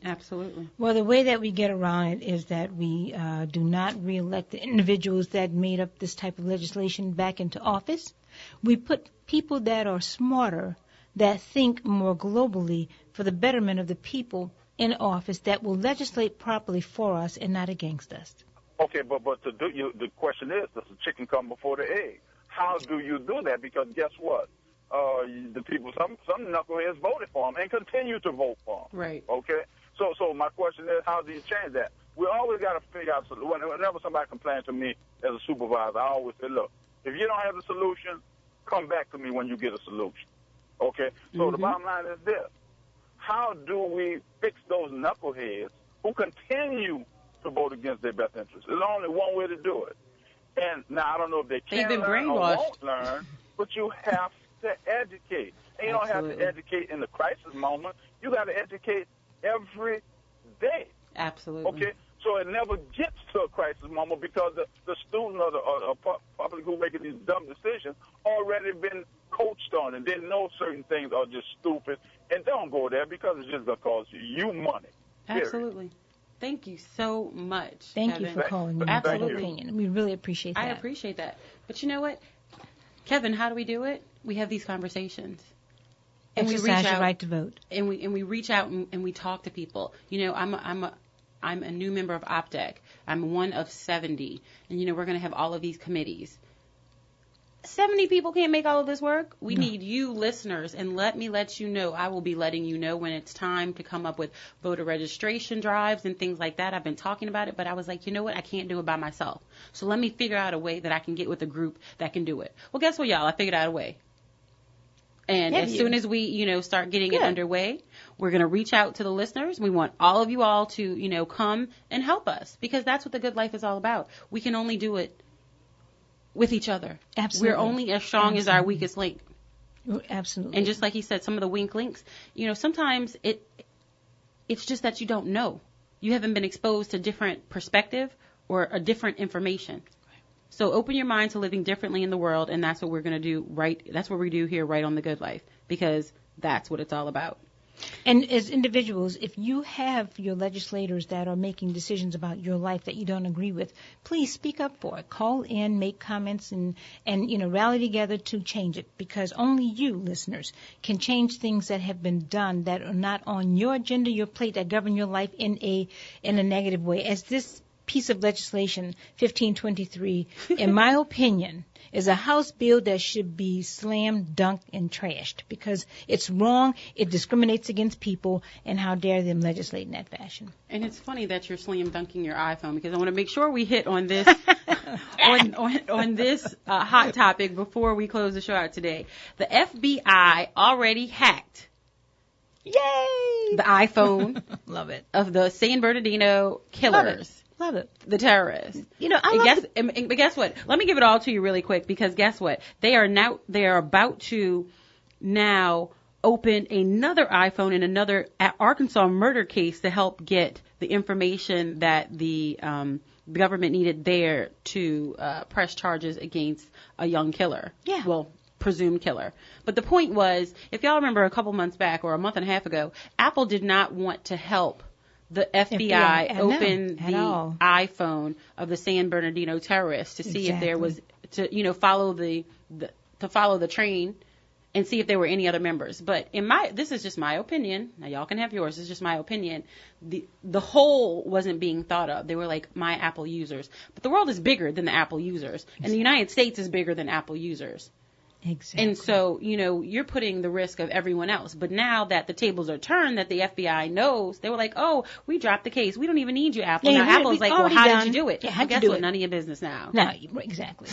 Absolutely. Well, the way that we get around it is that we do not reelect the individuals that made up this type of legislation back into office. We put people that are smarter, that think more globally for the betterment of the people in office, that will legislate properly for us and not against us. Okay, but the question is, does the chicken come before the egg? How do you do that? Because guess what? The people, some knuckleheads voted for them and continue to vote for them. Right. Okay. So my question is, how do you change that? We always got to figure out. Whenever somebody complains to me as a supervisor, I always say, look, if you don't have the solution, come back to me when you get a solution. Okay. So the bottom line is this: how do we fix those knuckleheads who continue to vote against their best interests? There's only one way to do it. And now I don't know if they can learn or won't learn, but you have to educate. And you don't have to educate in the crisis moment. You got to educate every day. Absolutely. Okay? So it never gets to a crisis moment because the student or the public who making these dumb decisions already been coached on and they know certain things are just stupid. And don't go there because it's just going to cost you money. Absolutely. Thank you so much, Thank Kevin. you for calling in Absolutely. your opinion. We really appreciate that. I appreciate that. But you know what? Kevin, how do we do it? We have these conversations. And Exercise your right to vote. And we reach out and we talk to people. You know, I'm a new member of OPTEC. I'm one of 70. And, you know, we're going to have all of these committees. 70 people can't make all of this work. We need you listeners, and let me let you know. I will be letting you know when it's time to come up with voter registration drives and things like that. I've been talking about it, but I was like, you know what? I can't do it by myself. So let me figure out a way that I can get with a group that can do it. Well, guess what, y'all? I figured out a way. And as soon as we, you know, start getting it underway, we're going to reach out to the listeners. We want all of you all to, you know, come and help us, because that's what the good life is all about. We can only do it with each other. Absolutely. We're only as strong as our weakest link. Absolutely. And just like he said, some of the weak links, you know, sometimes it's just that you don't know. You haven't been exposed to different perspective or a different information. So open your mind to living differently in the world, and that's what we're going to do that's what we do here right on The Good Life, because that's what it's all about. And as individuals, if you have your legislators that are making decisions about your life that you don't agree with, please speak up for it. Call in, make comments, and you know, rally together to change it, because only you, listeners, can change things that have been done that are not on your agenda, your plate, that govern your life in a negative way. As this piece of legislation, 1523, in my opinion, is a House bill that should be slammed, dunked, and trashed, because it's wrong, it discriminates against people, and how dare them legislate in that fashion. And it's funny that you're slam dunking your iPhone, because I want to make sure we hit on this on this hot topic before we close the show out today. The FBI already hacked the iPhone Love it. of the San Bernardino killers. Love it. The terrorists. You know, but guess what? Let me give it all to you really quick, because guess what? They are about to now open another iPhone in another Arkansas murder case to help get the information that the government needed there to press charges against a young killer. Yeah. Well, presumed killer. But the point was, if y'all remember a couple months back or a month and a half ago, Apple did not want to help the FBI open the iPhone of the San Bernardino terrorists to see if there was, to, you know, follow the train and see if there were any other members. But this is just my opinion. Now y'all can have yours. It's just my opinion. The whole wasn't being thought of. They were like my Apple users. But the world is bigger than the Apple users. And the United States is bigger than Apple users. Exactly. And so, you're putting the risk of everyone else. But now that the tables are turned, that the FBI knows, they were like, oh, we dropped the case. We don't even need you, Apple. Yeah, now Apple's like, well, how did you do it? Yeah, well, guess what? None of your business now. No, exactly.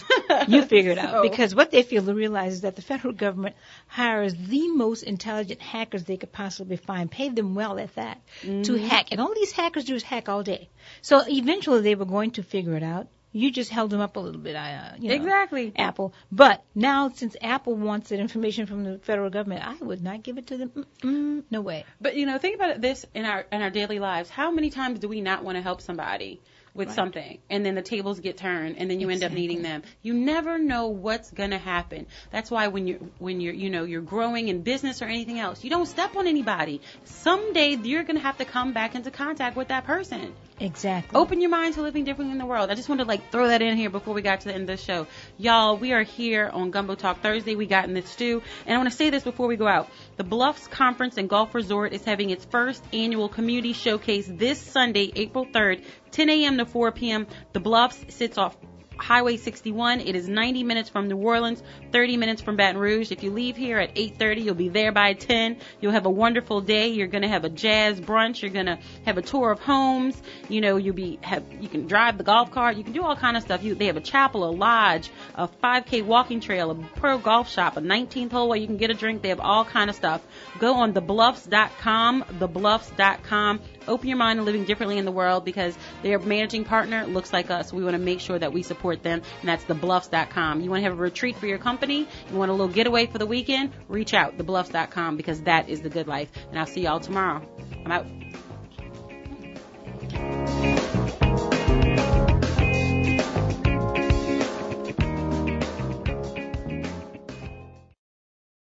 You figure it out. Because what they fail to realize is that the federal government hires the most intelligent hackers they could possibly find, pay them well at that, to hack. And all these hackers do is hack all day. So eventually they were going to figure it out. You just held them up a little bit, exactly. Apple. But now, since Apple wants that information from the federal government, I would not give it to them. No way. But think about this in our daily lives. How many times do we not want to help somebody with something, and then the tables get turned, and then you end up needing them? You never know what's gonna happen. That's why when you're growing in business or anything else, you don't step on anybody. Someday you're gonna have to come back into contact with that person. Exactly. Open your mind to living differently in the world. I just wanted to throw that in here before we got to the end of the show. Y'all, we are here on Gumbo Talk Thursday. We got in the stew. And I want to say this before we go out. The Bluffs Conference and Golf Resort is having its first annual community showcase this Sunday, April 3rd, 10 a.m. to 4 p.m. The Bluffs sits off Highway 61. It is 90 minutes from New Orleans, 30 minutes from Baton Rouge. If you leave here at 8:30, you'll be there by 10. You'll have a wonderful day. You're going to have a jazz brunch. You're going to have a tour of homes. You can drive the golf cart. You can do all kind of stuff. They have a chapel, a lodge, a 5K walking trail, a pro golf shop, a 19th hole where you can get a drink. They have all kind of stuff. Go on thebluffs.com, thebluffs.com. Open your mind to living differently in the world, because their managing partner looks like us. We want to make sure that we support them, and that's thebluffs.com. You want to have a retreat for your company? You want a little getaway for the weekend? Reach out, thebluffs.com, because that is the good life. And I'll see y'all tomorrow. I'm out.